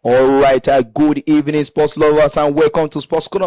All right, good evening, sports lovers, and welcome to Sports Corner.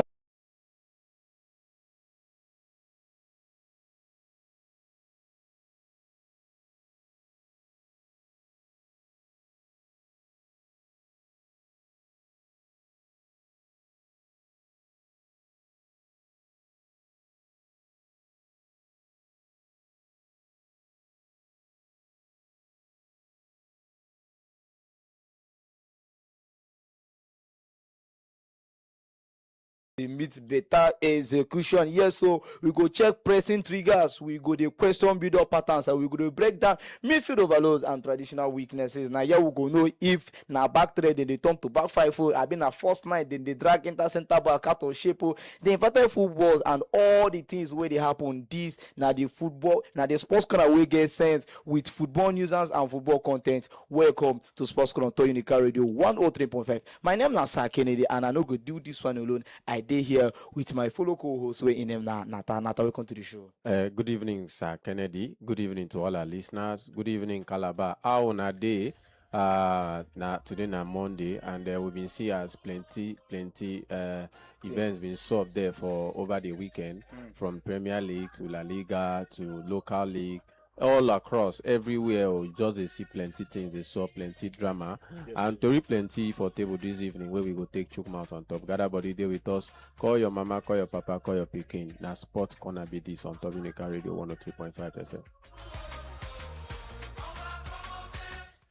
They meet better execution. Yes, so we go check pressing triggers, we go the question build up patterns, and we go to break down midfield overloads and traditional weaknesses. Now, yeah, we go know if na back three, then they turn to back five. I been a first night, then they drag into center back out of shape. The inverted footballs and all the things where they happen. This now the football, now the sports corner we get sense with football news and football content. Welcome to Sports Corner to Unica Radio 103.5. My name is Sir Kennedy, and I know go do this one alone. I did here with my fellow co-host way in them Nata. Welcome to the show. Good evening, Sir Kennedy. Good evening to all our listeners. Good evening, Calabar. How on a day? Today na Monday, and we've been seeing as plenty events being solved there for over the weekend, from Premier League to La Liga to local league. All across, everywhere, just they see plenty things, they saw plenty drama, and to plenty for table this evening where we go take chook mouth on top. Gather body there with us. Call your mama, call your papa, call your pikin. Now Sports Corner be this on Top Unica Radio 103.5 FM.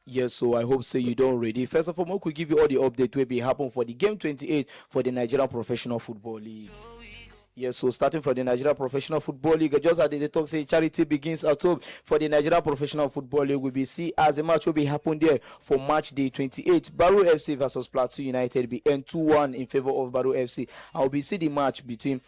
Yes, so I hope so you don't ready. First of all, we give you all the update will be happen for the game 28 for the Nigerian Professional Football League. Yes, so starting from the Nigeria Professional Football League, just as the talk say charity begins at home for the Nigeria Professional Football League. We will see as a match will be happen there for match day 28. Barrow FC versus Plateau United be end 2-1 in favor of Barrow FC. I will be see the match between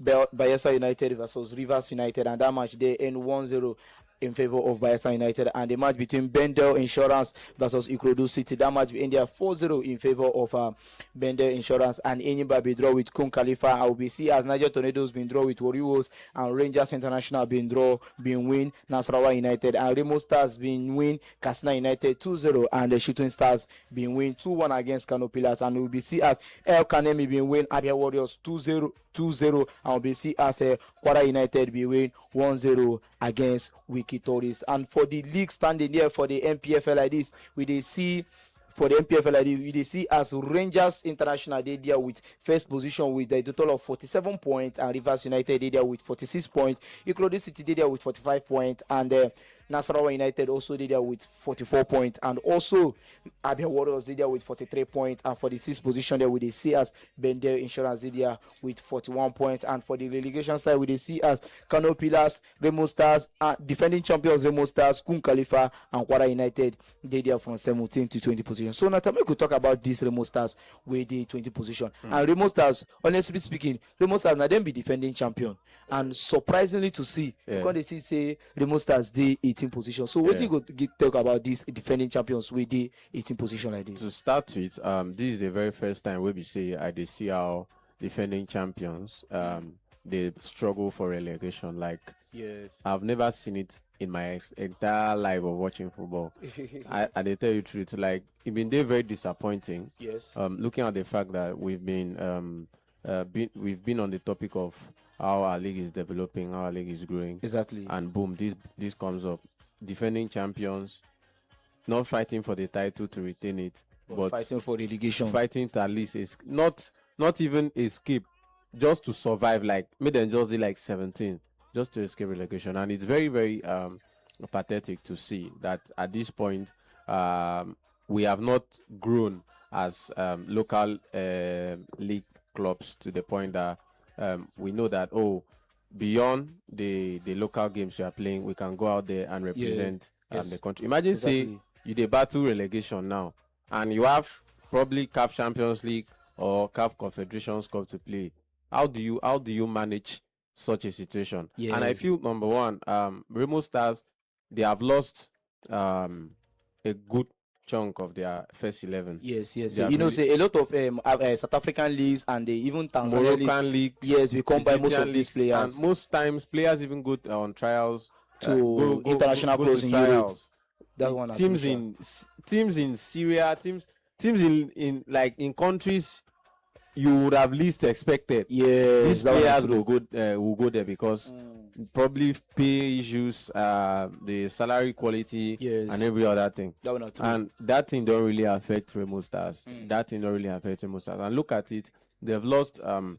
Bayelsa United versus Rivers United, and that match they end 1-0 in favor of Bayelsa United, and the match between Bendel Insurance versus Ikorodu City, that match in there 4-0 in favor of Bendel Insurance, and Enyimba be draw with Kun Khalifa. I will be see as Niger Tornadoes been draw with Warriors, and Rangers International been win Nasarawa United, and Remo Stars been win Katsina United 2-0, and the Shooting Stars been win 2-1 against Kano Pillars, and we will be see as El Kanemi been win Abia Warriors 2-0, and we'll be see as Kwara United be win 1-0 against Wiki Tourists. And for the league standing there for the MPFL like this, we see for the MPFL we see as Rangers International they there with first position with a total of 47 points, and Rivers United they there with 46 points. Ikorodu City they there with 45 points, and Nasarawa United also did there with 44 points, and also Abia Warriors did there with 43 points, and for the sixth position there we they see as Bendel Insurance did there with 41 points, and for the relegation side we they see as Kano Pillars, Remo Stars, defending champions Remo Stars, Kun Khalifa, and Kwara United did there from 17 to 20 position. So now we could talk about this Remo Stars with the 20 position, and Remo Stars, honestly speaking, Remo Stars now them be defending champion, and surprisingly to see because they see say Remo Stars they 18 position. So what you go talk about these defending champions with the 18 position like this? To start with, this is the very first time we say I they see our defending champions they struggle for relegation. Like I've never seen it in my entire life of watching football. I they tell you the truth, like it been very disappointing. Looking at the fact that we've been on the topic of how our league is developing, how our league is growing. Exactly. And boom, this comes up. Defending champions, not fighting for the title to retain it, but fighting for relegation. Fighting to at least not even escape, just to survive. Like made them just do like 17 just to escape relegation. And it's very, very pathetic to see that at this point we have not grown as local league clubs to the point that we know that beyond the local games you are playing, we can go out there and represent the country. Imagine say you dey battle relegation now, and you have probably CAF Champions League or CAF Confederations Cup to play. How do you manage such a situation? And I feel number one, Remo Stars, they have lost a good chunk of their first 11. Yes. You know, say a lot of South African leagues and they even Tanzania Moroccan leagues. Yes, we come by most of these leagues, players. and most times players even go on trials to international players in Europe. That one teams in Syria, teams teams in countries you would have least expected. Yes, These that one players true. will go there because probably pay issues, the salary quality, Yes. and every other thing. That one true. And that thing don't really affect Remo Stars. That thing don't really affect Remo Stars. And look at it, they've lost a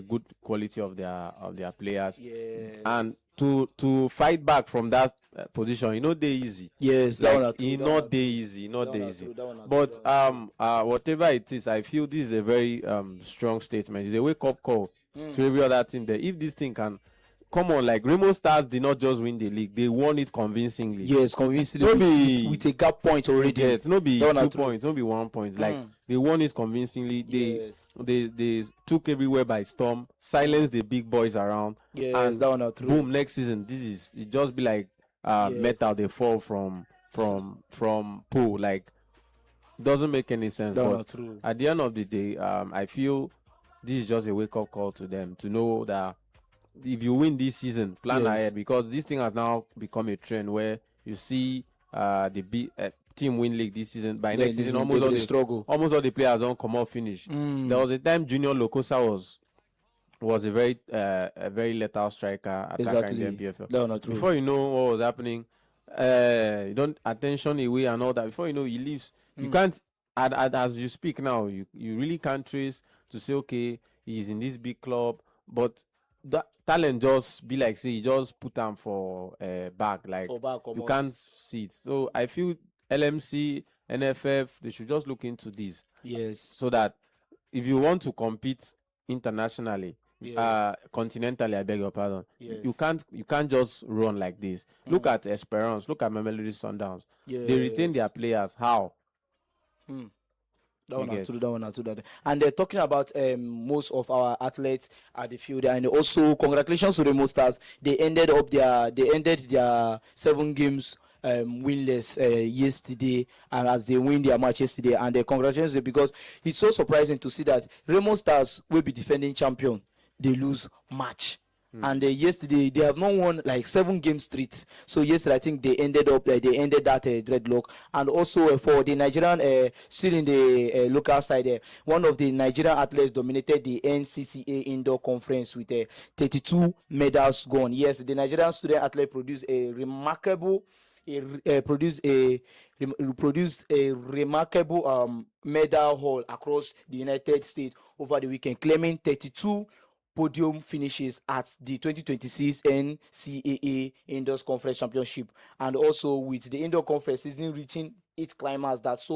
good quality of their players. Yes. And to fight back from that position, they easy. Yes, that one Like, true. not they easy, not That they one easy. true, that one true, But that one whatever it is, I feel this is a very strong statement. It's a wake up call to every other team there. If this thing can come on, like Remo Stars did not just win the league, they won it convincingly. Yes, convincingly. No with, be- with a gap point already. Yes, no be That one 2 true. points, no be 1 point. Like they won it convincingly. Yes. They took everywhere by storm, silenced the big boys around. Yes, and that one true. boom, next season it just be like Yes. metal they fall from pool. Like, doesn't make any sense. That one But true. at the end of the day, I feel this is just a wake up call to them to know that if you win this season, plan Yes. ahead, because this thing has now become a trend where you see the big team win league this season. By Then next this season, is almost all the the struggle. almost all the players don't come out finish. There was a time Junior Lokosa was a very lethal striker, attacker Exactly. in the MPFL. That one true. Before you know what was happening, you don't attention away and all that. Before you know, he leaves. You can't, as you speak now, you really can't trace to say, okay, he's in this big club, but that talent just be like, say, you just put him for back, like For back, you comot. can't see it. So I feel LMC, NFF, they should just look into this Yes. so that if you want to compete internationally, Yeah. continentally, I beg your pardon, Yes. you can't just run like this. Look at Esperance, look at Mamelodi Sundowns. They retain their players. How? That one You are true, get. that one are true. And they're talking about most of our athletes at the field, and also congratulations to the Remo Stars. They ended their 7 games winless yesterday, and as they win their match yesterday, and congratulations to them, because it's so surprising to see that Remo Stars will be defending champion, they lose match. And yesterday they have not won like 7 games straight. So yesterday I think they ended that dreadlock. And also for the Nigerian, still in the local side, one of the Nigerian athletes dominated the NCCA indoor conference with 32 medals gone. Yes, the Nigerian student athlete produced a remarkable medal haul across the United States over the weekend, claiming 32 podium finishes at the 2026 NCAA Indoors Conference Championship, and also with the indoor conference season reaching its climax, that's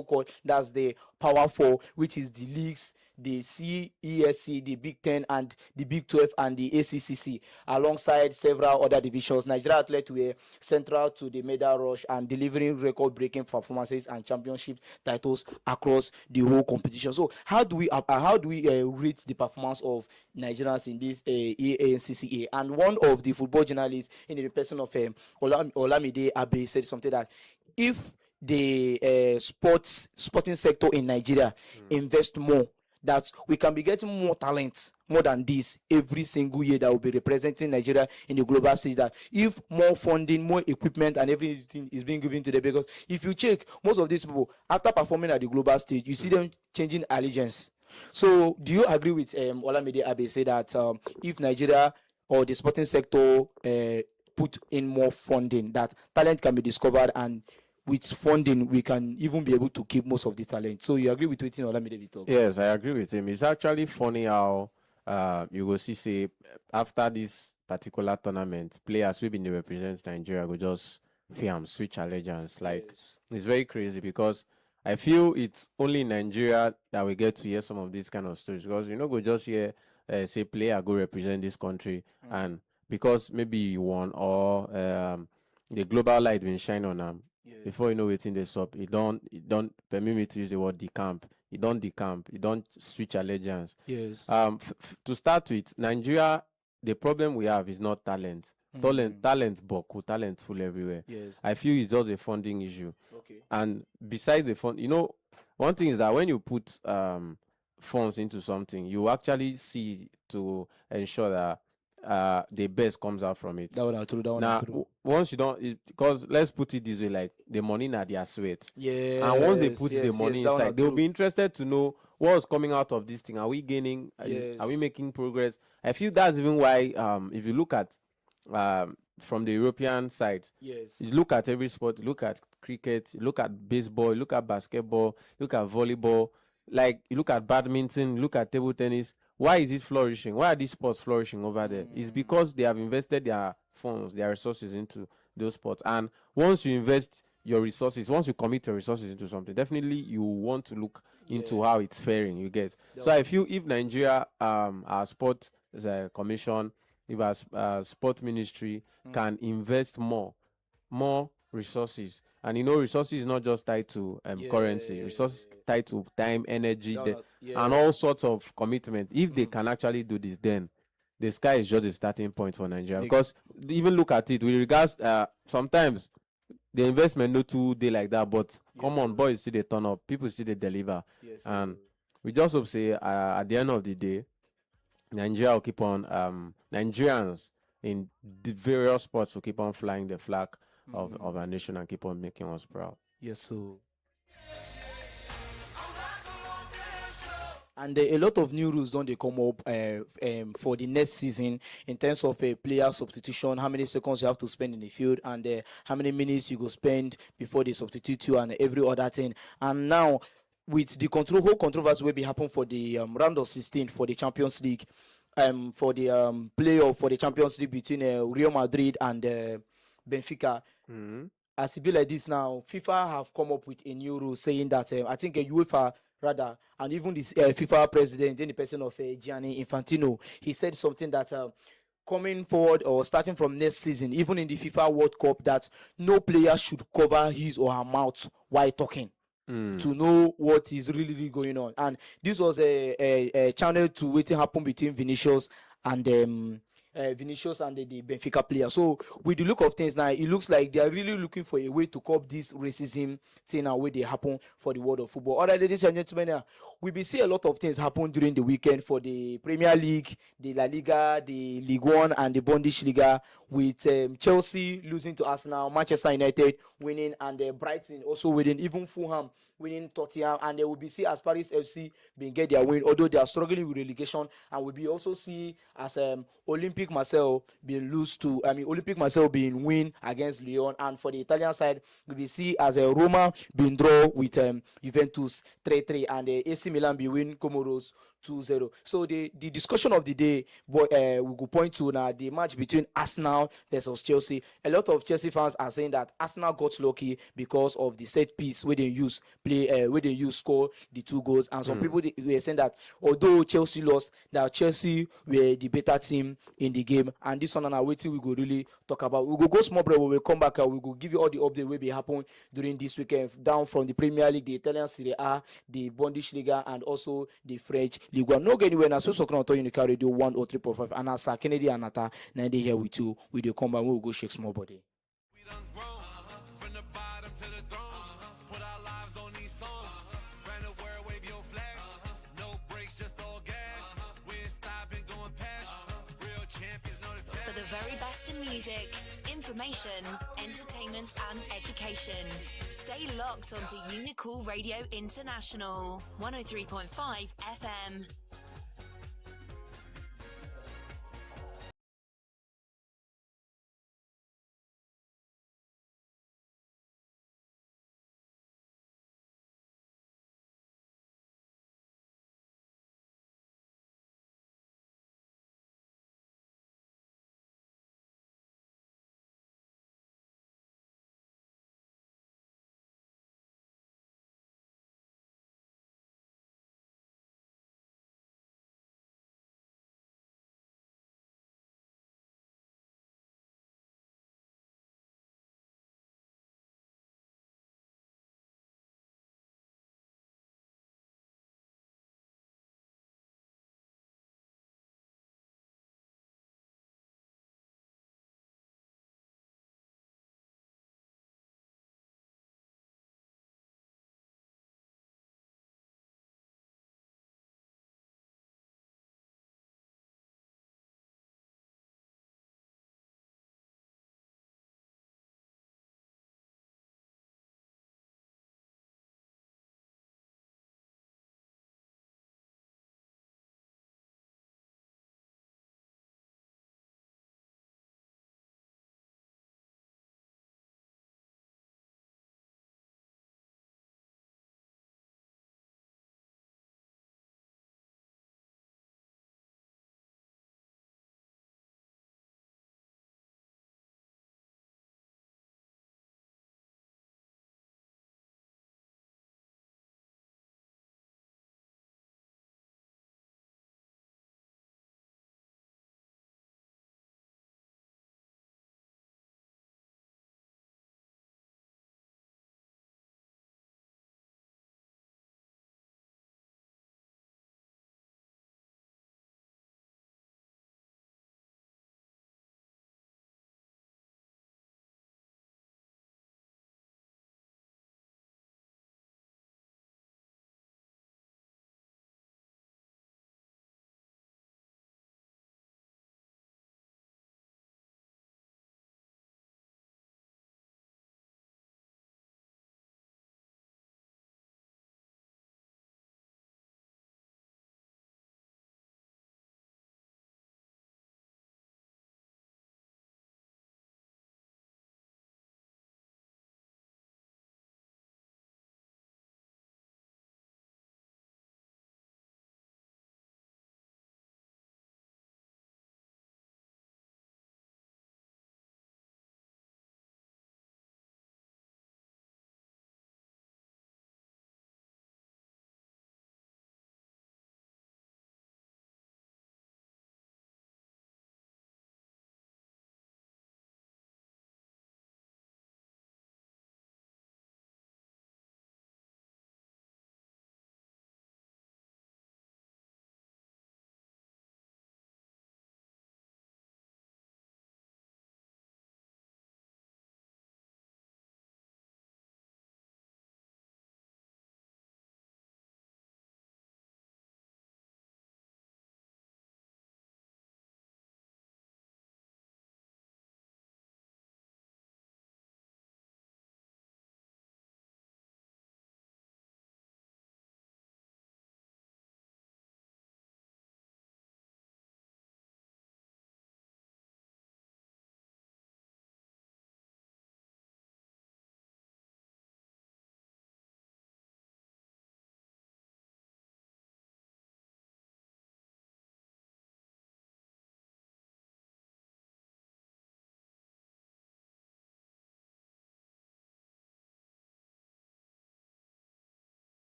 the Power 4, which is the leagues, the CESC, the Big 10, and the Big 12, and the ACCC, alongside several other divisions. Nigeria athletes were central to the medal rush and delivering record-breaking performances and championship titles across the whole competition. So how do we rate the performance of Nigerians in this ANCCA? And one of the football journalists, in the person of Olamide Abe, said something that if the sporting sector in Nigeria invest more, that we can be getting more talent, more than this, every single year that will be representing Nigeria in the global stage. That if more funding, more equipment, and everything is being given to them, because if you check, most of these people, after performing at the global stage, you see them changing allegiance. So do you agree with Olamide Abe say that if Nigeria or the sporting sector put in more funding, that talent can be discovered, and with funding we can even be able to keep most of the talent? So you agree with what Olamide talk? Yes, I agree with him. It's actually funny how you go see, say, after this particular tournament, players will be represent Nigeria go just switch allegiance. Like, it's very crazy, because I feel it's only in Nigeria that we get to hear some of these kind of stories, because go just hear say player go represent this country, and because maybe you won, or the global light been shine on them. Before you know it in the sub, it don't permit me to use the word decamp. It don't switch allegiance. Yes. To start with, Nigeria, the problem we have is not talent. Talent boku, talent full everywhere. Yes. I feel it's just a funding issue. Okay. And besides the fund, one thing is that when you put funds into something, you actually see to ensure that the best comes out from it. That one are true. That one are Now, true. once you don't, because let's put it this way, like the money na their sweat. Yes, And once they put the yes, money yes. That one are inside, they'll true. be interested to know what's coming out of this thing. Are we gaining? Are we Yes. making progress? I feel that's even why, if you look at from the European side, Yes. you look at every sport, look at cricket, look at baseball, look at basketball, look at volleyball, like you look at badminton, look at table tennis. Why is it flourishing? Why are these sports flourishing over there? It's because they have invested their funds, their resources into those sports. And once you invest your resources, once you commit your resources into something, definitely you want to look into Yeah. how it's faring. You get. So I feel if Nigeria, our sport commission, if our sport ministry can invest more resources, and resources is not just tied to currency. Resources tied to time, energy, That one and yeah. all sorts of commitment. If they can actually do this, then the sky is just a starting point for Nigeria. They- Because even look at it with regards, sometimes the investment no too dey like that, but come on, boys still they turn up, people still they deliver, Yes, and we just hope say at the end of the day, Nigeria will keep on Nigerians in the various sports will keep on flying the flag of our nation and keep on making us proud. yes, so. And a lot of new rules don't they come up for the next season in terms of a player substitution, how many seconds you have to spend in the field, and how many minutes you go spend before they substitute you, and every other thing. And now, with the whole controversy will be happen for the round of 16 for the Champions League, for the playoff for the Champions League between Real Madrid and Benfica. As it be like this now, FIFA have come up with a new rule saying that I think UEFA rather, and even this FIFA president in the person of Gianni Infantino, he said something that coming forward or starting from next season, even in the FIFA World Cup, that no player should cover his or her mouth while talking to know what is really going on. And this was a channel to waiting happen between Vinicius and the Benfica player. So with the look of things now, it looks like they are really looking for a way to curb this racism thing and where they happen for the world of football. All right, ladies and gentlemen, we will see a lot of things happen during the weekend for the Premier League, the La Liga, the Ligue 1 and the Bundesliga, with Chelsea losing to Arsenal, Manchester United winning, and Brighton also winning, even Fulham winning Tottenham, and they will be see as Paris FC being get their win, although they are struggling with relegation, and will be also see as Olympic Marseille being Olympic Marseille being win against Lyon, and for the Italian side, we will see as Roma being draw with Juventus 3-3, and AC Milan be win Comoros 2-0. So the discussion of the day, we go point to now the match between Arsenal versus Chelsea. A lot of Chelsea fans are saying that Arsenal got lucky because of the set piece where they use score the 2 goals, and some people were saying that although Chelsea lost, that Chelsea were the better team in the game. And this one and waiting we go really talk about. We go small break. When we come back, we go give you all the update will be happen during this weekend, down from the Premier League, the Italian Serie A, the Bundesliga, and also the French Ligue 1. No get anywhere. Now, so on Unica Radio 103.5. And as Kennedy and Nata, now they here with you. We do come back. We will go shake small body. We done grown from the bottom to the throne. Put our lives on these songs. Ran the world, wave your flag. No brakes, just all gas. We ain't stopping, going past. Real champions know the test. For the very best in music, information, entertainment, and education. Stay locked onto Unicool Radio International, 103.5 FM.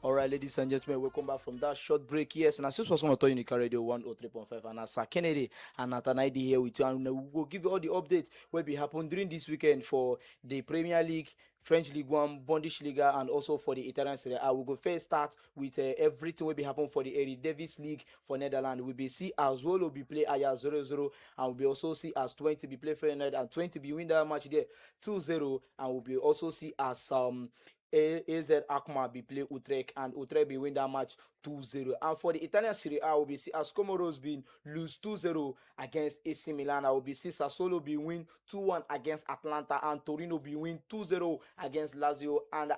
All right, ladies and gentlemen, welcome back from that short break. Yes, and as this was on Auto Unica Radio 103.5, and as Sir Kennedy and Nathanaidi here with you, and we will give you all the updates what will happen during this weekend for the Premier League, French League One, Bundesliga, and also for the Italian Serie A. We will first start with everything will be happen for the Eredivisie League for Netherlands. We will see as well will be play Ajax 0-0, and we will also see as 20 be play Feyenoord and 20 be win that match there 2-0, and we will also see as AZ Alkmaar be play Utrecht and Utrecht be win that match 2-0. And for the Italian Serie A, we see as Comoros been lose 2-0 against AC Milan. I will be see Sassuolo be win 2-1 against Atlanta, and Torino be win 2-0 against Lazio, and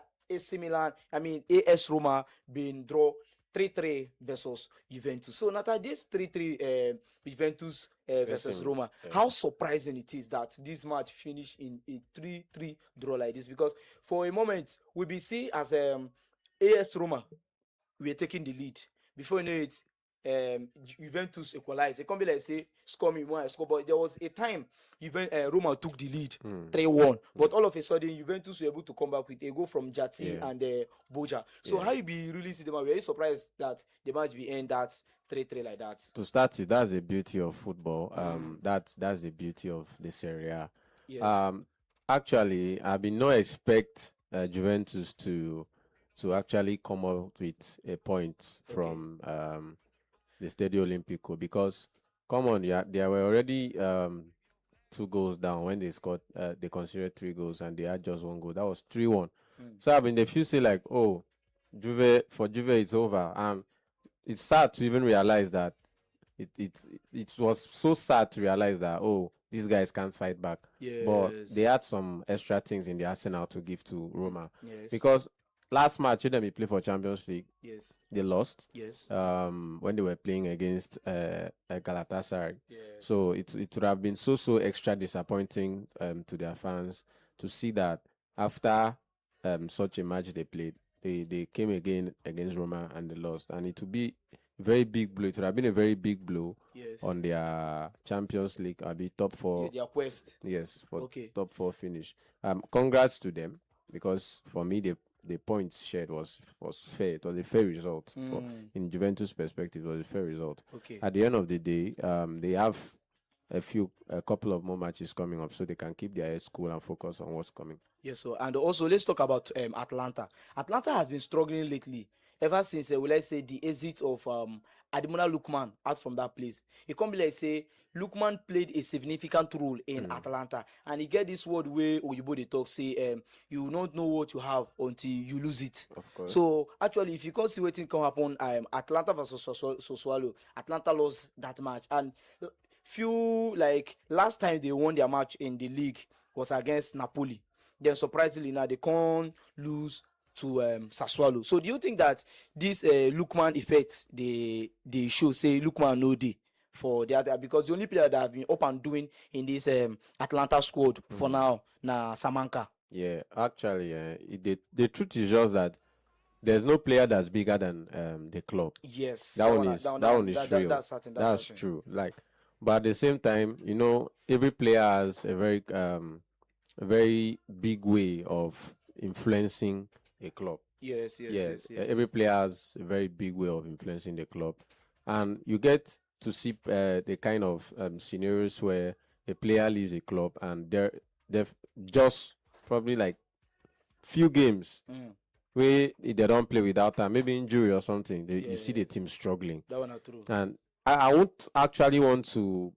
AS Roma being draw 3-3 versus Juventus. So Nata, this 3-3 Juventus versus Roma, how surprising it is that this match finished in a 3-3 draw like this, because for a moment we be see as AS Roma we are taking the lead. Before you know it, Juventus equalized. It can't be like say score me one, I score, but there was a time Roma took the lead 3-1, but all of a sudden Juventus were able to come back with a goal from Jati and Boja. So how you be really see them? Were you surprised that the match be end that 3-3 like that? To start with, that's the beauty of football. That's the beauty of the Serie A. Yes. Actually, I did not expect Juventus to actually come out with a point from the Stadio Olimpico, because come on, they were already 2 goals down when they scored. They considered 3 goals and they had just 1 goal. That was 3-1. So I mean, they feel say like, oh, Juve it's over, and it's sad to even realize that it was so sad to realize that, oh, these guys can't fight back. Yes. But they had some extra things in the arsenal to give to Roma, Yes. because last match when they play for Champions League, Yes. they lost. Yes. When they were playing against Galatasaray. Yeah. So it would have been so extra disappointing to their fans to see that after such a match they played, they came again against Roma and they lost, and it would be very big blow. It would have been a very big blow Yes. on their Champions League. I'll be top 4. Their quest. Yes, for Okay. top 4 finish. Congrats to them, because for me the points shared was fair. It was a fair result. In Juventus' perspective, it was a fair result. Okay. At the end of the day, they have a couple of more matches coming up, so they can keep their heads cool and focus on what's coming. Yes, so and also let's talk about Atlanta. Atlanta has been struggling lately, ever since let's say the exit of Ademola Lookman out from that place. It can't be like say Lookman played a significant role in Atlanta, and he get this word where Oyibo they talk say you don't know what you have until you lose it. Of course. So actually, if you can't see what can happen, Atlanta versus Sassuolo, Atlanta lost that match, and few like last time they won their match in the league was against Napoli. Then surprisingly now they can't lose to Sassuolo. So do you think that this Lookman effect they show say Lookman no day for the other, because the only player that have been up and doing in this Atlanta squad for now na Samanka? Yeah, actually, the truth is just that there's no player that's bigger than the club. Yes, That one is real. That's certain. That's certain. true. Like, but at the same time, every player has a very big way of influencing a club. Yes. Every player has a very big way of influencing the club, and you get to see the kind of scenarios where a player leaves a club and they've just probably like few games where they don't play without time, maybe injury or something. You see the team struggling. That one are true. And I won't actually want to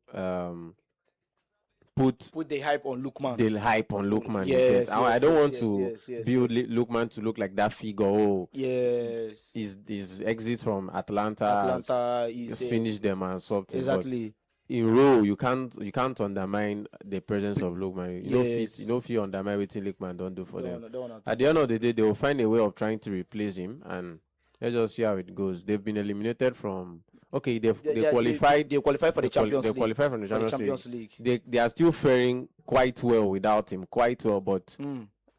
put the hype on Lookman. the hype on Lookman. Yes, I don't want to yes. build Lookman to look like that figure. Oh, Yes. his exit from Atlanta is finished them and something. exactly. But in row, you can't undermine the presence of Lookman. Yes. You know if you undermine what Lookman don't do for them. That one are At the end of the day, they will find a way of trying to replace him, and let's just see how it goes. They've been eliminated from. Okay, they qualified. They qualified for the Champions They League. qualified from the For the Champions Champions League. They are still faring quite well without him, but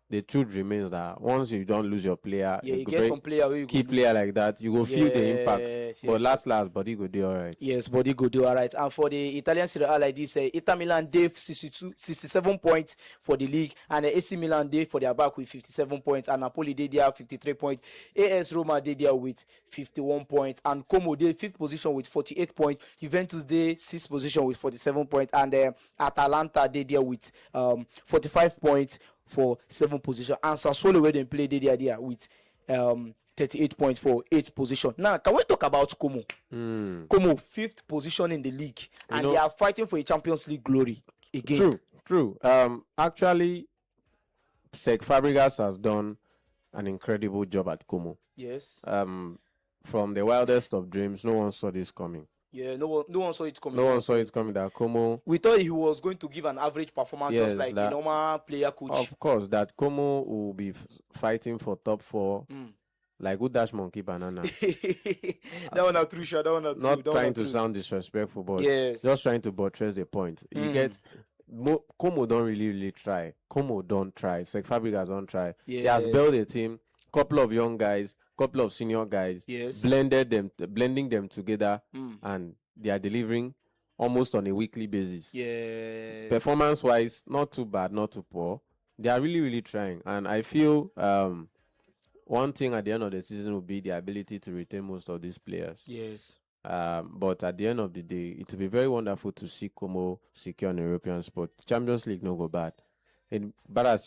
the truth remains that once you don't lose your player, Yeah, you you go get break some player where you key go player like that, you go feel the impact. Yes, But yes. last, body go do all right. Yes, body go do all right. And for the Italian Serie A like this, Inter Milan they 67 points for the league, and AC Milan they for their back with 57 points, and Napoli they there 53 points. AS Roma they there with 51 points, and Como they 5th position with 48 points. Juventus they 6th position with 47 points, and Atalanta they there with 45 points for 7th position, and Sassuolo where they play they there with 38 points for 8th position. Now, can we talk about Como? Como 5th position in the league, and they are fighting for a Champions League glory again. True. Actually, Cesc Fabregas has done an incredible job at Como. Yes. From the wildest of dreams, no one saw this coming. Yeah, no one saw it coming. No one saw it coming that Como. We thought he was going to give an average performance, Yes, just like that- a normal player coach. Of course, that Como will be fighting for top 4, like good dash monkey banana. That one are true, sure. That one are true. Not that one trying are to true. sound disrespectful, but Yes. just trying to buttress the point. You get Como don't really try. Como don't try. Cesc Fabregas don't try. He has Yes. built a team, couple of young guys, couple of senior guys, Yes. blending them together, Mm. and they are delivering almost on a weekly basis. Yes. Performance wise, not too bad, not too poor. They are really trying, and I feel one thing at the end of the season will be the ability to retain most of these players. Yes. But at the end of the day, it will be very wonderful to see Como secure an European spot. Champions League no go bad. In bad.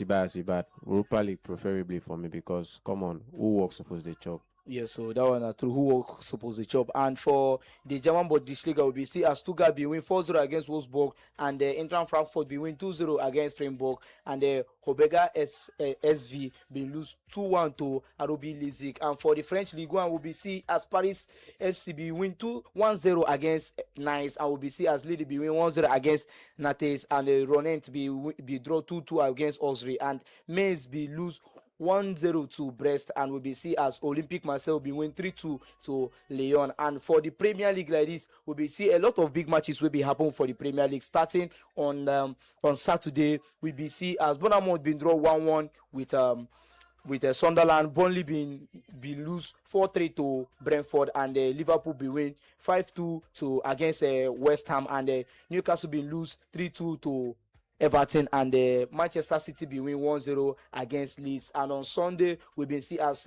Europa League preferably for me, because come on, who works supposed to chop? Yes, so that one are true. Who was supposed to chop? And for the German Bundesliga, we see as Stuttgart be win 4-0 against Wolfsburg, and the Eintracht Frankfurt be win 2-0 against Freiburg, and the Hobega SV be lose 2-1 to RB Leipzig. And for the French Ligue 1, we be see as Paris FC be win 1-0 against Nice, and we be see as Lille be win 1-0 against Nantes, and the Rennes be draw 2-2 against Osri, and Mainz be lose 1-0 to Brest, and will be see as Olympique Marseille will be win 3-2 to Lyon. And for the Premier League like this, we'll be see a lot of big matches will be happen for the Premier League starting on Saturday. We be see as Bournemouth been draw 1-1 with Sunderland, Burnley been lose 4-3 to Brentford, and Liverpool be win 5-2 to against West Ham, and Newcastle been lose 3-2 to Everton, and Manchester City be win 1-0 against Leeds. And on Sunday, we been see as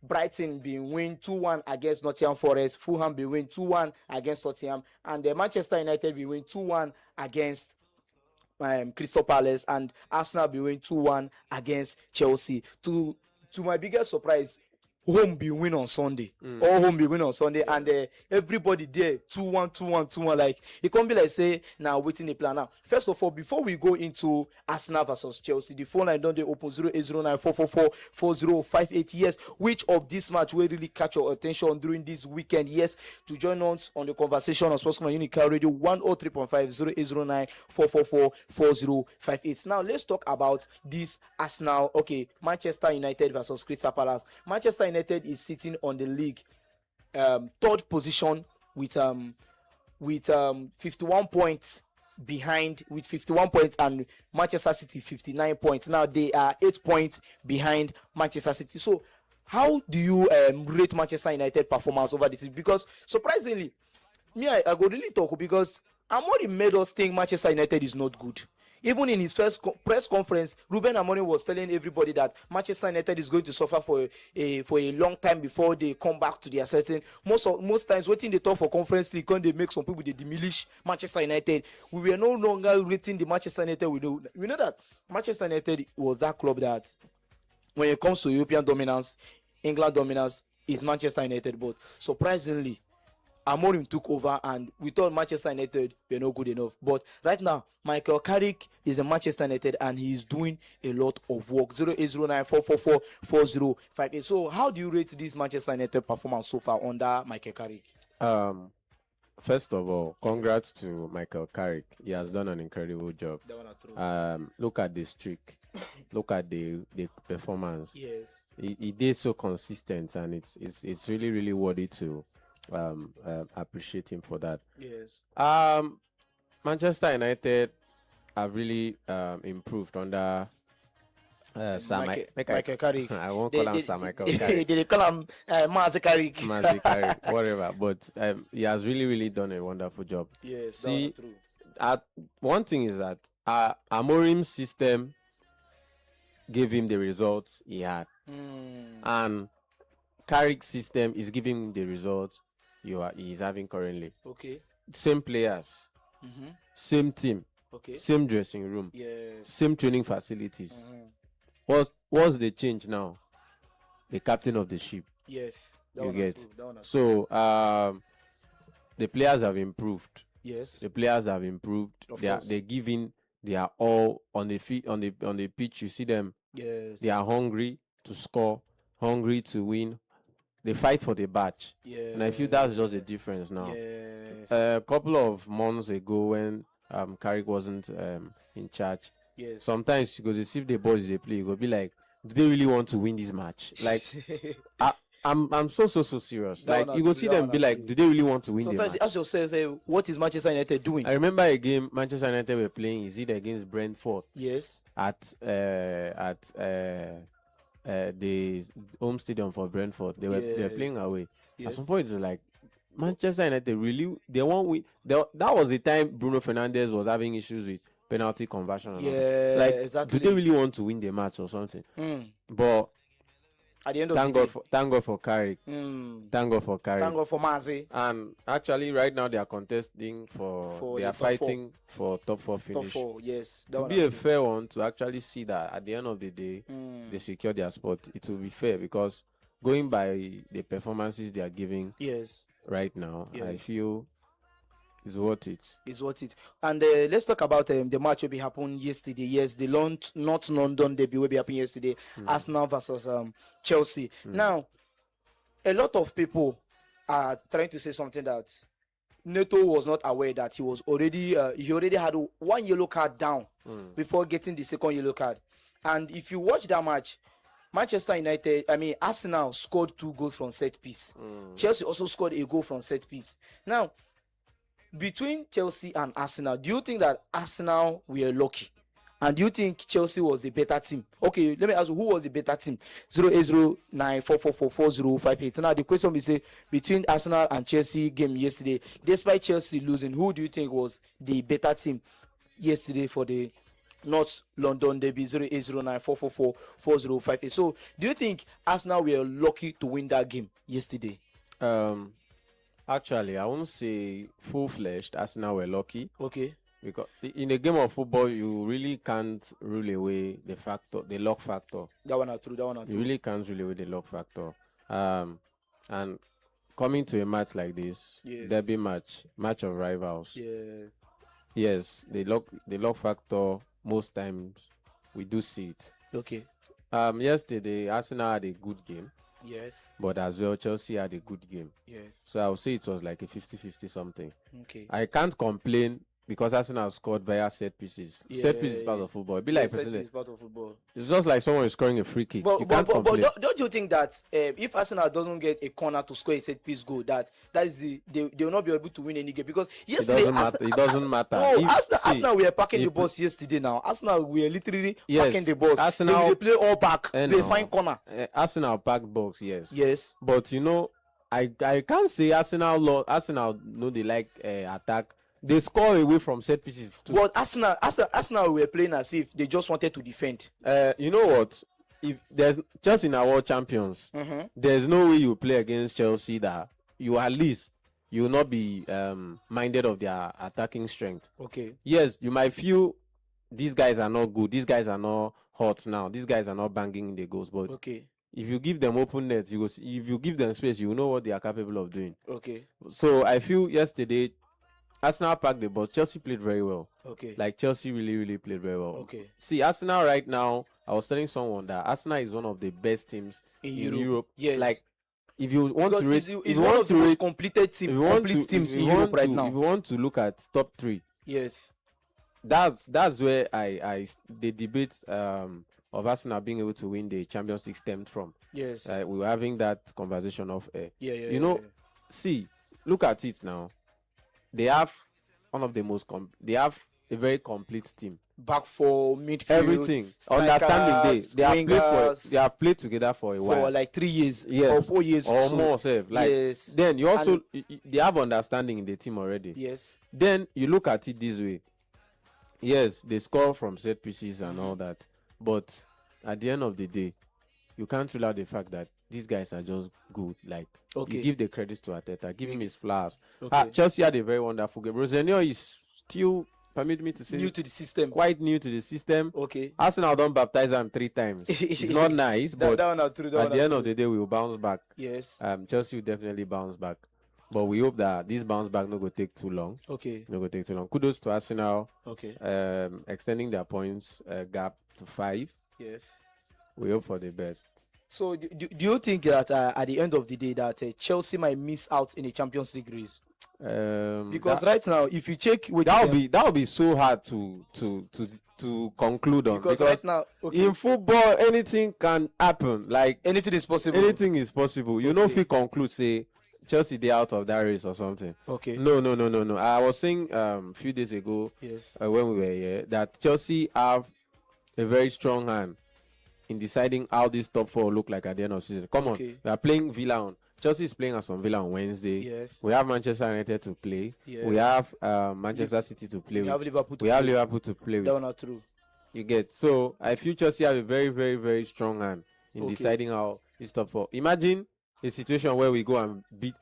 Brighton be win 2-1 against Nottingham Forest, Fulham be win 2-1 against Tottenham, and Manchester United be win 2-1 against Crystal Palace, and Arsenal be win 2-1 against Chelsea. To my biggest surprise, home be win on Sunday. All home be win on Sunday, and everybody there 2-1, 2-1, 2-1. Like it can't be like say now waiting the plan now. First of all, before we go into Arsenal versus Chelsea, the phone line don't they open 0809-444-4058. Yes, which of this match will really catch your attention during this weekend? Yes, to join us on the conversation on Sportsman Unica Radio 103.5 0809-444-4058. Now let's talk about this Arsenal. Okay, Manchester United versus Crystal Palace. Manchester United is sitting on the league 3rd position with 51 points behind, with 51 points, and Manchester City 59 points. Now they are 8 points behind Manchester City. So how do you rate Manchester United performance over this? Because surprisingly, I go really talk, because Amorim made us think Manchester United is not good. Even in his first press conference, Ruben Amorim was telling everybody that Manchester United is going to suffer for a long time before they come back to their setting. Most times, waiting they talk for Conference League, when they make some people they demolish Manchester United. We were no longer rating the Manchester United. We know that Manchester United was that club that, when it comes to European dominance, England dominance, is Manchester United. But surprisingly, Amorim took over, and we thought Manchester United were not good enough. But right now, Michael Carrick is a Manchester United, and he is doing a lot of work. 0809-444-4058. So how do you rate this Manchester United performance so far under Michael Carrick? First of all, congrats to Michael Carrick. He has done an incredible job. Look at the streak. Look at the performance. Yes. He did so consistent, and it's really worthy to appreciate him for that. Yes. Manchester United have really improved under Michael Carrick. I won't call him Sir Michael Carrick. They call him Mazi Carrick. Mazi Carrick, whatever. But he has really, really done a wonderful job. Yes, See, that's true. one thing is that Amorim's system gave him the results he had, and Carrick's system is giving him the results he's having currently. Okay. Same players, same team, Okay. same dressing room, Yes. same training facilities. What's the change now? The captain of the ship. Yes. That You one get. are true, that one are true. So the players have improved. Yes. The players have improved. Of They're course. giving. They are all on the feet on the pitch. You see them. Yes. They are hungry to score, hungry to win. They fight for the badge, Yeah. and I feel that's just the difference now. Yes. A couple of months ago, when Carrick wasn't in charge, Yes. sometimes you go to see the boys they play. You go be like, do they really want to win this match? Like, I'm so serious. That Like, one you are go true, see that them one be are like, true. do they really want to win Sometimes the you match? ask yourself, what is Manchester United doing? I remember a game Manchester United were playing. Is it against Brentford Yes. at the home stadium for Brentford? They were Yeah. playing away. Yes. At some point, it was like Manchester United really they won't win. That was the time Bruno Fernandes was having issues with penalty conversion. And all that. Yeah. Like, Exactly. do they really want to win the match or something? But At the end of thank the God day. for Carrick. Thank God for Carrick. Thank God for Mazi. And actually, right now they are contesting for they the are top four. fighting for top 4 Top finish. 4. Yes. That To one be are a true. fair one, to actually see that at the end of the day they secure their spot, it will be fair because going by the performances they are giving Yes. right now, Yeah. I feel it's worth it. Is what it. And let's talk about the match will be happened yesterday. Yes, the North London debut will be happening yesterday. Arsenal versus Chelsea. Now, a lot of people are trying to say something that Neto was not aware that he already had one yellow card down before getting the second yellow card. And if you watch that match, Arsenal scored 2 goals from set piece. Chelsea also scored a goal from set piece. Now, between Chelsea and Arsenal, do you think that Arsenal were lucky? And do you think Chelsea was the better team? Okay, let me ask you, who was the better team? 08094444058. Now, the question we say, between Arsenal and Chelsea game yesterday, despite Chelsea losing, who do you think was the better team yesterday for the North London debut? 08094444058. So, do you think Arsenal were lucky to win that game yesterday? Actually, I won't say full-fledged Arsenal were lucky. Okay. Because in a game of football, you really can't rule away the luck factor. That one are true. You really can't rule away the luck factor. And coming to a match like this, Yes. derby match of rivals. Yes. Yes, the luck factor, most times we do see it. Okay. Yesterday, Arsenal had a good game, Yes. but as well, Chelsea had a good game. Yes. So I would say it was like a 50-50 something. Okay. I can't complain because Arsenal scored via set pieces. Set pieces is part of football. It'd be like Yes, President. it's part of football. It's just like someone is scoring a free kick. But, You but, can't but, but complain. don't you think that if Arsenal doesn't get a corner to score a set piece goal, that is they will not be able to win any game? Because yesterday doesn't matter. It doesn't matter. No, If- Arsenal were packing the if- bus yesterday. Now Arsenal were literally Yes, packing the bus. Arsenal- they play all back. Eh, They no. find corner. Arsenal packed box, yes. Yes. But I can't say Arsenal no they like attack. They score away from set pieces too. But Arsenal were playing as if they just wanted to defend. You know what? If there's just in our world champions, there's no way you play against Chelsea that you will not be minded of their attacking strength. Okay. Yes, you might feel these guys are not good, these guys are not hot now, these guys are not banging in the goals, but Okay. if you give them open net, if you give them space, you know what they are capable of doing. Okay. So I feel yesterday Arsenal packed the ball. Chelsea played very well. Okay. Like Chelsea really, really played very well. Okay. See, Arsenal right now, I was telling someone that Arsenal is one of the best teams In in Europe. Europe. Yes. Like, if you want Because to rate, it's one of the most completed teams if in you Europe want right to- now. If you want to look at top 3, Yes. that's where the debate of Arsenal being able to win the Champions League stemmed from. Yes. We were having that conversation off air. Yeah. You know, see, look at it now. They have one of the most they have a very complete team. back four, midfield, everything. strikers, Understanding they have played wingers, they have played together for a while. for like 3 years Yes. or 4 years or so. more sef. Like Yes. then you also they have understanding in the team already. Yes. Then you look at it this way. Yes, they score from set pieces and all that, but at the end of the day, you can't rule out the fact that these guys are just good. Like Okay. you give the credits to Arteta, give him his flowers. Okay. Chelsea had a very wonderful game. Rosenio is still, permit me to say, New to the system. quite new to the system. Okay. Arsenal don't baptize him 3 times. It's not nice, but That one are true, that at one the are end true. of the day, we will bounce back. Yes. Chelsea will definitely bounce back, but we hope that this bounce back not go take too long. Okay. No go take too long. Kudos to Arsenal, Okay. extending their points gap to 5. Yes. We hope for the best. So do you think that at the end of the day that Chelsea might miss out in the Champions League race? Because right now, if you check with that would be so hard to conclude on, because because right now, okay, in football anything can happen. Like anything is possible. anything is possible. You know, if Okay. you conclude say Chelsea they out of that race or something. Okay. No. I was saying a few days ago Yes. when we were here that Chelsea have a very strong hand in deciding how this top 4 look like at the end of the season. Come Okay. on, we are playing Villa on. Chelsea is playing Aston Villa on Wednesday. Yes. We have Manchester United to play. Yeah. We have Manchester City to play We have with. Liverpool. To We have play. Liverpool to play That one with. are true. You get, so I feel Chelsea have a very, very, very strong hand in Okay. deciding how this top 4. Imagine a situation where we go and beat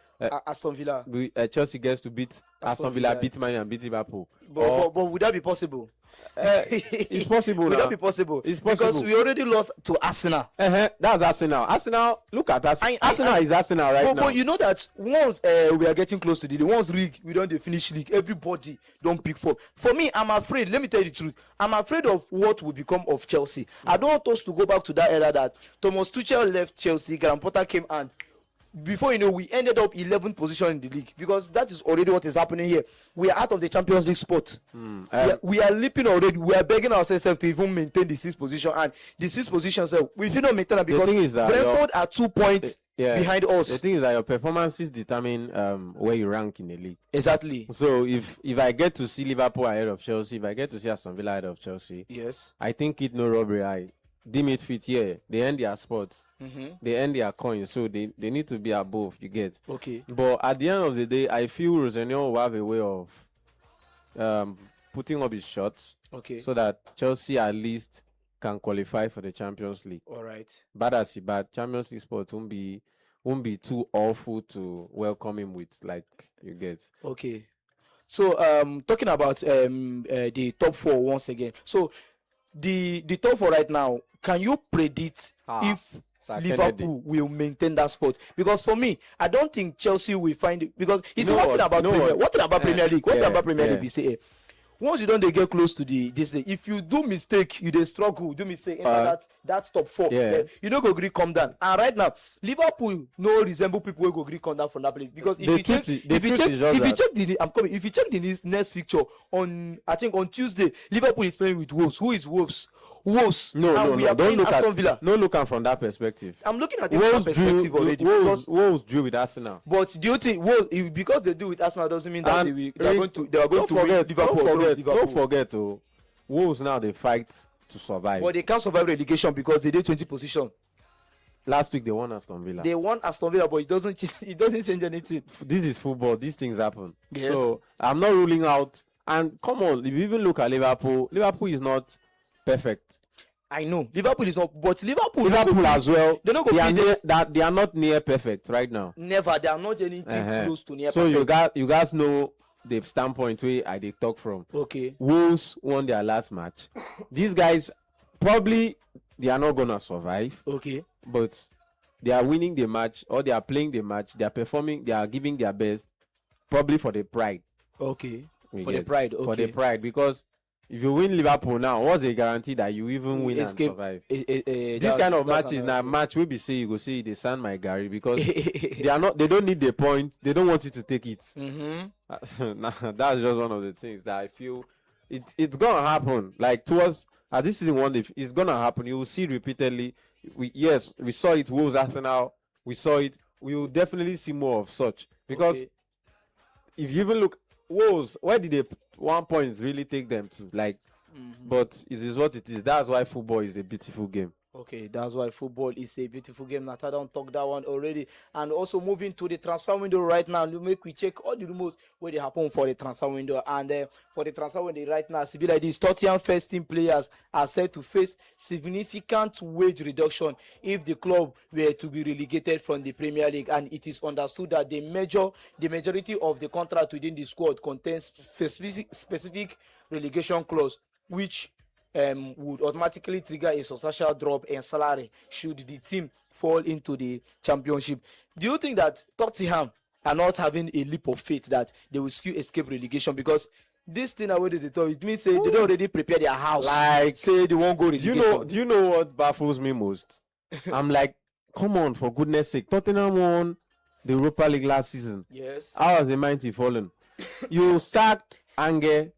Aston Villa. Chelsea gets to beat Aston Villa, Villa. beat Man U and beat Liverpool. But would that be possible? It's possible Would now. that be possible? It's Because possible. we already lost to Arsenal. That's Arsenal. Arsenal, look at us. Arsenal is Arsenal right now. But you know that once we are getting close to the once league, we don't finish league. Everybody don't pick form. For me, I'm afraid. Let me tell you the truth. I'm afraid of what will become of Chelsea. I don't want us to go back to that era that Thomas Tuchel left Chelsea, Graham Potter came, and before you know, we ended up 11th position in the league, because that is already what is happening here. We are out of the Champions League spot. We are leaping already. We are begging ourselves to even maintain the 6th position, and the 6th position, we should not maintain it because thing is that Brentford are 2 points behind The us. thing is that your performances determine where you rank in the league. Exactly. So if I get to see Liverpool ahead of Chelsea, if I get to see Aston Villa ahead of Chelsea, Yes. I think it no robbery. I deem it fit here. They end their spot. They end their coins, so they need to be above. You get. Okay. But at the end of the day, I feel Rosenio will have a way of putting up his shots Okay. so that Chelsea at least can qualify for the Champions League. All right. Bad as he bad, Champions League spot won't be too awful to welcome him with. Like, you get. Okay. So talking about the top 4 once again. So the top 4 right now, can you predict if Sir Liverpool will maintain that spot? Because for me, I don't think Chelsea will find it, because it's You know one thing what? about You know Premier, what? one thing about Premier League, one thing yeah, about Premier yeah. League, be say, once you don't they get close to this thing, if you do mistake, you they struggle, do mistake enter that top 4. Yeah. You don't go agree come down. And right now, Liverpool no resemble people who go agree come down from that place, because if The you check, truth is- the truth is just if you that- check the I'm coming. If you check the next fixture on, I think on Tuesday, Liverpool is playing with Wolves. Who is Wolves? Wolves. No, And no, we no. are Don't playing look Aston at Villa. No, look at from that perspective. I'm looking at it from that perspective already. Wolves drew with Arsenal. But do you think because they do with Arsenal doesn't mean that And they are going to win Liverpool? Don't forget, oh, Wolves now they fight to survive. But they can't survive relegation because they did 20 position. Last week they won Aston Villa. They won Aston Villa, but it doesn't change anything. This is football. These things happen. Yes. So I'm not ruling out. And come on, if you even look at Liverpool is not perfect. I know Liverpool is not, but Liverpool As well. They don't go They are feed that they are not near perfect right now. never. They are not anything close to near. So perfect. you guys know the standpoint where I they talk from. Okay. Wolves won their last match. These guys probably they are not gonna survive, Okay. but they are winning the match or they are playing the match. They are performing. They are giving their best, probably for the pride. Okay. You For get? the pride. Okay. For the pride, because if you win Liverpool now, what's the guarantee that you even win Escape. and survive? This This kind of matches now match will be say you go see they sand my Gary because they don't need the point. They don't want you to take it. Nah, that's just one of the things that I feel it's gonna happen. Like towards this season one, it's gonna happen. You will see repeatedly. We saw it. Wolves, Arsenal. We saw it. We will definitely see more of such because Okay. if you even look Wolves, where did they 1 point really take them to? Like But it is what it is. That's why football is a beautiful game. Okay, that's why football is a beautiful game. Nata don't talk that one already. And also moving to the transfer window right now, you make we check all the rumors where they happen for the transfer window. And for the transfer window right now, it's be like this: Tottenham first team players are said to face significant wage reduction if the club were to be relegated from the Premier League. And it is understood that the majority of the contract within the squad contains specific relegation clause, which would automatically trigger a substantial drop in salary should the team fall into the championship. Do you think that Tottenham are not having a leap of faith that they will still escape relegation? Because this thing already they thought, it means say they don't already prepare their house. Like, say they won't go relegation. Do you know what baffles me most? I'm like, come on, for goodness sake. Tottenham won the Europa League last season. Yes. How has the mighty fallen? You sacked Ange.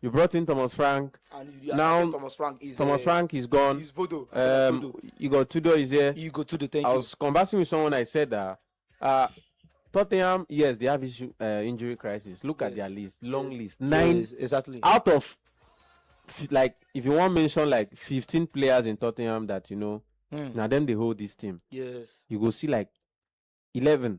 You brought in Thomas Frank. And Now Thomas Frank is Frank is gone. He's Vodo. Igor Tudor is here. You go to the thank I you. was conversing with someone. I said that Tottenham, yes, they have injury crisis. Look at Yes. their list, long list, 9 Yes, exactly. out of like, if you want to mention like 15 players in Tottenham that you know, now them they hold this team. Yes. You go see like 11,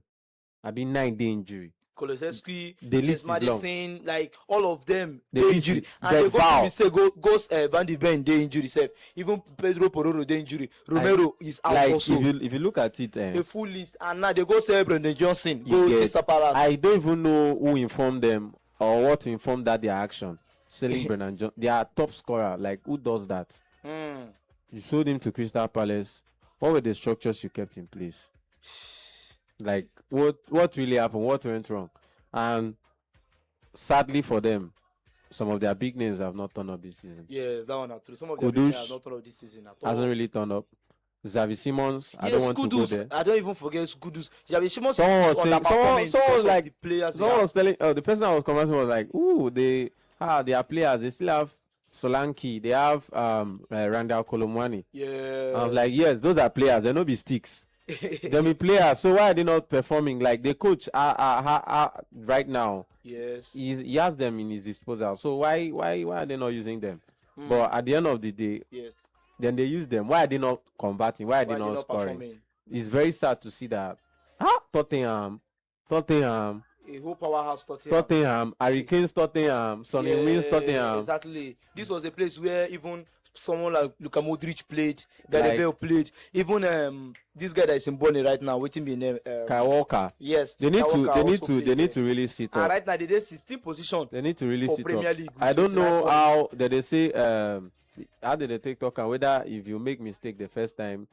I mean 9 day injury. Kolosevsky, The James list is long. Madison, like all of them, The they list injury. is- And the they go vow. to mistake, goes Van de Ven, they injury self. Even Pedro Pororo, they injury. Romero is out Like also. if you look at it, A full list. And now they go say Brendan Johnson, You go get- Crystal Palace. I don't even know who informed them or what informed that their action. Selling Brennan Johnson, they are top scorer. Like, who does that? You sold him to Crystal Palace. What were the structures you kept in place? Like, what really happened? What went wrong? And sadly for them, some of their big names have not turned up this season. Yes, that one are true. Some of them Kudus have not turned up this season at all. Hasn't really turned up. Xavi Simons, I Yes, don't want to go Kudus. there. I don't even forget Kudus. Javi Simons Someone is was saying- underperforming someone because of like- the players. Someone was telling, the person I was conversing was like, ooh, they are players. They still have Solanke. They have Randall Kolomwani. Yeah. I was like, yes, those are players. They no be sticks. They be players. So why are they not performing? Like the coach right now, yes. he has them in his disposal. So why are they not using them? But at the end of the day, Yes. then they use them. Why are they not converting? Why are they not scoring? performing? It's very sad to see that. Tottenham, A whole powerhouse Tottenham. Hurricanes Tottenham, Sonny Wins Tottenham. Exactly. This was a place where even someone like Luka Modric played, Like- Gary Bale played, even this guy that is in Bonnie right now, waiting be name. Kyle Walker. Yes. They need Kyle to Walker also played they need there. to really sit And up. right now they 16th position. They need to really for sit Premier up. League with I don't 29 know points. how they say how did they take talk and whether if you make mistake the first time,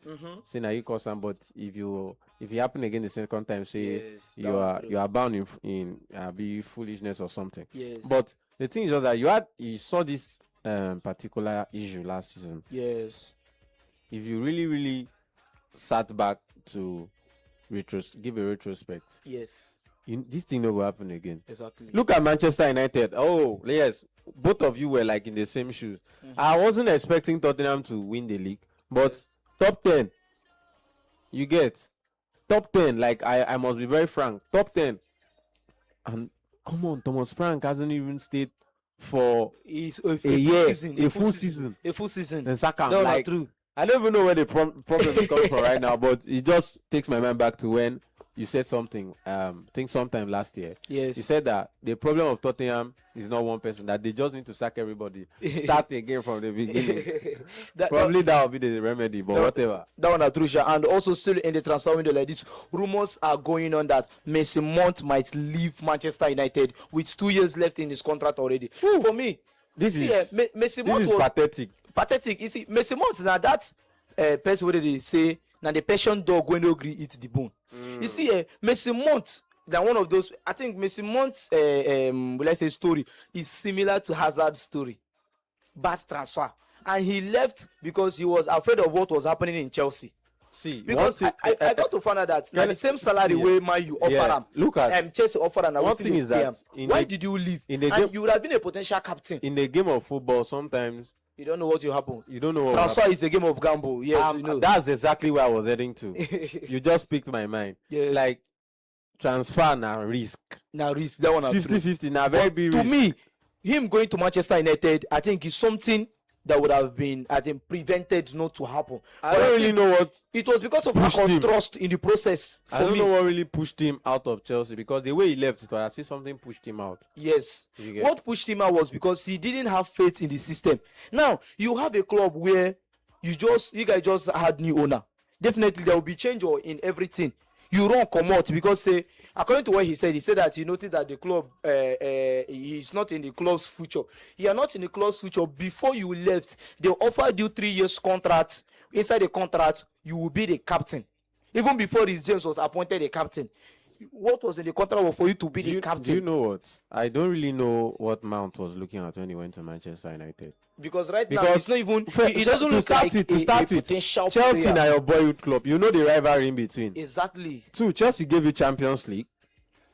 say now you cause some, but if you happen again the second time, say Yes, that one true. you are bound in be foolishness or something. Yes. But the thing is just that you saw this particular issue last season. Yes. If you really sat back to give a retrospect, Yes. this thing no go happen again. Exactly. Look at Manchester United. Oh, yes. Both of you were like in the same shoes. I wasn't expecting Tottenham to win the league, but top 10. You get top 10. Like, I must be very frank. Top 10. And come on, Thomas Frank hasn't even stayed for It's a full year, season. a full season. A full season. and Saka. No, Like, not true. I don't even know where the problem is coming from right now, but it just takes my mind back to when you said something. I think sometime last year. Yes. You said that the problem of Tottenham is not one person, that they just need to sack everybody, start again from the beginning. Probably that will be the remedy, but whatever. That one are true, sha. And also still in the transfer window like this, rumors are going on that Mason Mount might leave Manchester United with 2 years left in his contract already. For me, This see, is Mason Mount this is was pathetic. pathetic. You see, Mason Mount now that person where they say now the passion dog when they agree eat the bone. You see, Mason Mount, that one of those. I think Mason Mount's let's say story is similar to Hazard's story. Bad transfer, and he left because he was afraid of what was happening in Chelsea. See, Because I got to find out that na the same salary see, way Man U offer yeah, him. look at- Chelsea offer him. one thing is that why did you leave? in the And game- you would have been a potential captain. in the game of football, sometimes You don't know what will happen. you don't know what will Transfer happen. is a game of gamble. Yes, you know. That's exactly where I was heading to. You just picked my mind. Yes. Like, transfer now risk. Now risk that one. are true. 50-50 now very big To risk. me, him going to Manchester United, I think, is something that would have been, I think, prevented not to happen. I But don't really think know what it was because of lack pushed of him. trust in the process. For I don't me, know what really pushed him out of Chelsea, because the way he left, it was as if something pushed him out. yes. You get- What pushed him out was because he didn't have faith in the system. Now you have a club where you guys just had new owner. Definitely there will be change in everything. You run come out because according to what he said that he noticed that the club he's not in the club's future. You are not in the club's future. Before you left, they offered you 3 years contract. Inside the contract, you will be the captain. Even before Reece James was appointed a captain, what was in the contract was for you to be the captain. Do you know what? I don't really know what Mount was looking at when he went to Manchester United. Because now Because it's not even. It doesn't to look start like with, a potential Chelsea player. now your boyhood club. You know the rivalry in between. Exactly. Two, Chelsea gave you Champions League.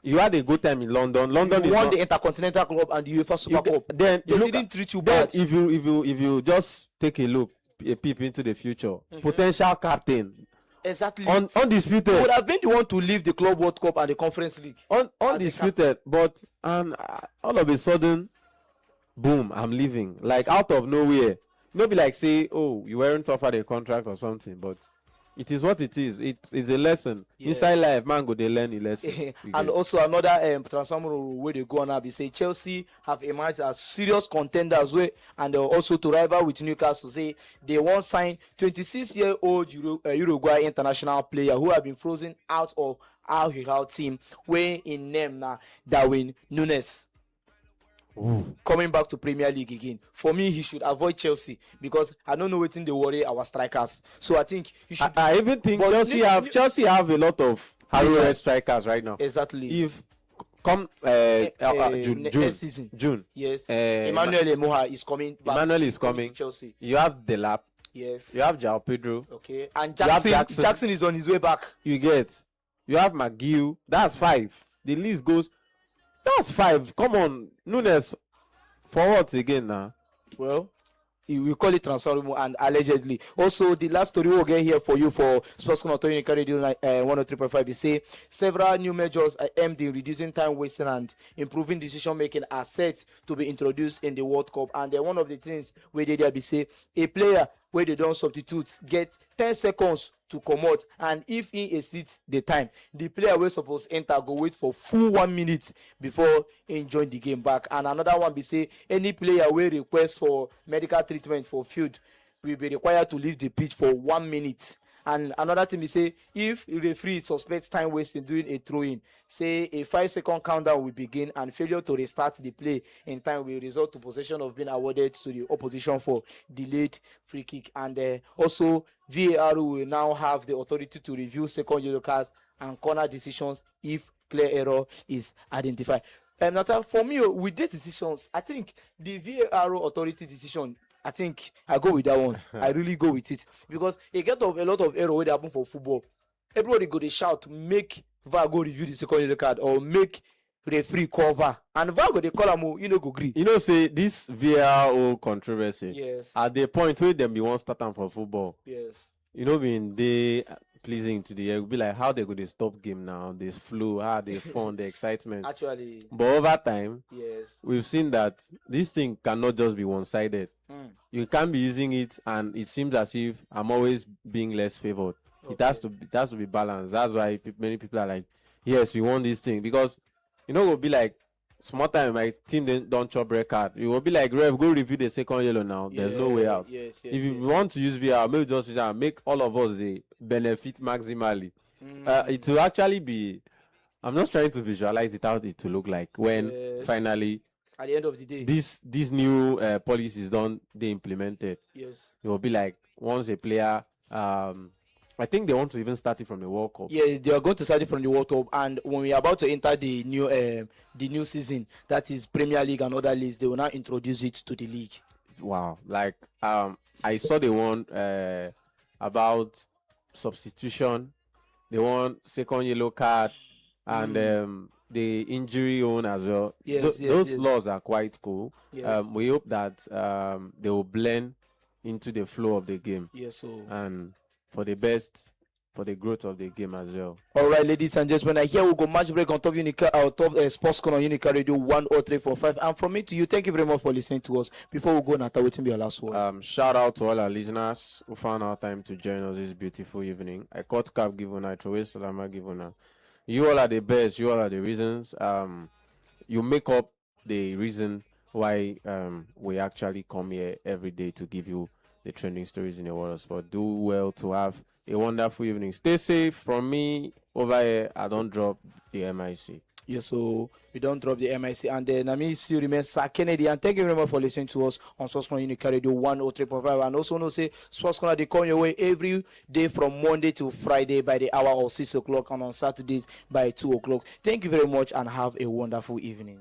You had a good time in London. London You is won not, the Intercontinental Club and the UEFA Super Cup. then They you look didn't at- treat you then bad. if you just take a look, a peep into the future, potential captain, Exactly. undisputed. You would have been the one to leave the Club World Cup and the Conference League. Undisputed, but all of a sudden, boom, I'm leaving. Like out of nowhere. No be like say, oh, you weren't offered a contract or something, but it is what it is. It's a lesson. Yeah. Inside life, man, go they learn a lesson. You And get? also another transfer where they go on now, they say Chelsea have emerged as serious contenders way, and also to rival with Newcastle. Say they won't sign 26-year-old Uruguay international player who have been frozen out of Al Hilal team, where in name now Darwin Nunes. Coming back to Premier League again. For me, he should avoid Chelsea because I don't know what they worry our strikers. So I think he should. I even think But Chelsea have a lot of arrowhead Yes. strikers right now. Exactly. If come June, next season. June, Yes. Eh, Emmanuel Emoha is coming back. Emmanuel is to coming. Chelsea. You have Delap, Yes. you have João Pedro, Okay. And You have Jackson. Jackson. Is on his way back. you have McGill. That's 5. The list goes. That's 5. Come on, Nunes. For what again now? Well, we call it transferable and allegedly. Also, the last story we'll get here for you for Sports Connotation Unica Radio 103.5. We say several new measures are aimed in reducing time wasting and improving decision making are set to be introduced in the World Cup. And one of the things where they be say a player where they don't substitute get 10 seconds to come out, and if he exceeds the time, the player will suppose enter go wait for full 1 minute before he join the game back. And another one be say any player will request for medical treatment for field will be required to leave the pitch for 1 minute. And another thing we say, if referee suspects time wasting during a throw-in, say a 5-second countdown will begin, and failure to restart the play in time will result to possession of being awarded to the opposition for delayed free kick. And also, VAR will now have the authority to review second yellow cards and corner decisions if clear error is identified. And for me, with these decisions, I think the VAR authority decision, I think I go with that one. I really go with it because it get of a lot of error wey dey happen for football. Everybody go dey shout make VAR go review the second yellow card or make referee call VAR, and VAR go dey call am o, you no go gree. You know, say this VAR controversy. Yes. At the point where them be one start am for football, Yes. you know, being they pleasing to the air, be like how they go to stop game now, this flow, how they fun, the excitement. Actually, But over time, yes. we've seen that this thing cannot just be one-sided. Mm. You can't be using it, and it seems as if I'm always being less favored. It has to be balanced. That's why many people are like, yes, we want this thing, because you know, it will be like small time my team don't chop red card. It will be like, Rev, go review the second yellow now. There's no way out. Yes, yes, If you want to use VR, maybe just use that and make all of us the benefit maximally. It will actually be. I'm not trying to visualize it how it to look like when Yes. finally At the end of the day, these new policies they implemented. yes. It will be like once a player. I think they want to even start it from the World Cup. Yeah, they are going to start it from the World Cup, and when we are about to enter the new season, that is Premier League and other leagues, they will now introduce it to the league. Wow, like I saw the one about substitution. They want second yellow card and the injury on as well. Yes, Those yes. laws are quite cool. Yes. We hope that they will blend into the flow of the game Yes, so and for the best for the growth of the game as well. All right, ladies and gentlemen, here we go match break on top Unica, our top sports corner on Unica Radio 103.5. And from me to you, thank you very much for listening to us. Before we go, Nata, waiting be your last word. Shout out to all our listeners who found our time to join us this beautiful evening. I caught cap given I throw Salama given. You all are the best. You all are the reasons. You make up the reason why we actually come here every day to give you the trending stories in the world of sport. Do well to have a wonderful evening. Stay safe. From me over here, I don't drop the MIC. Yes, so you don't drop the MIC. And then I mean, still remains Sir Kennedy. And thank you very much for listening to us on Sports Corner Unica Radio 103.5. And also, no say Sports Corner, they come your way every day from Monday to Friday by the hour of 6 o'clock and on Saturdays by 2 o'clock. Thank you very much and have a wonderful evening.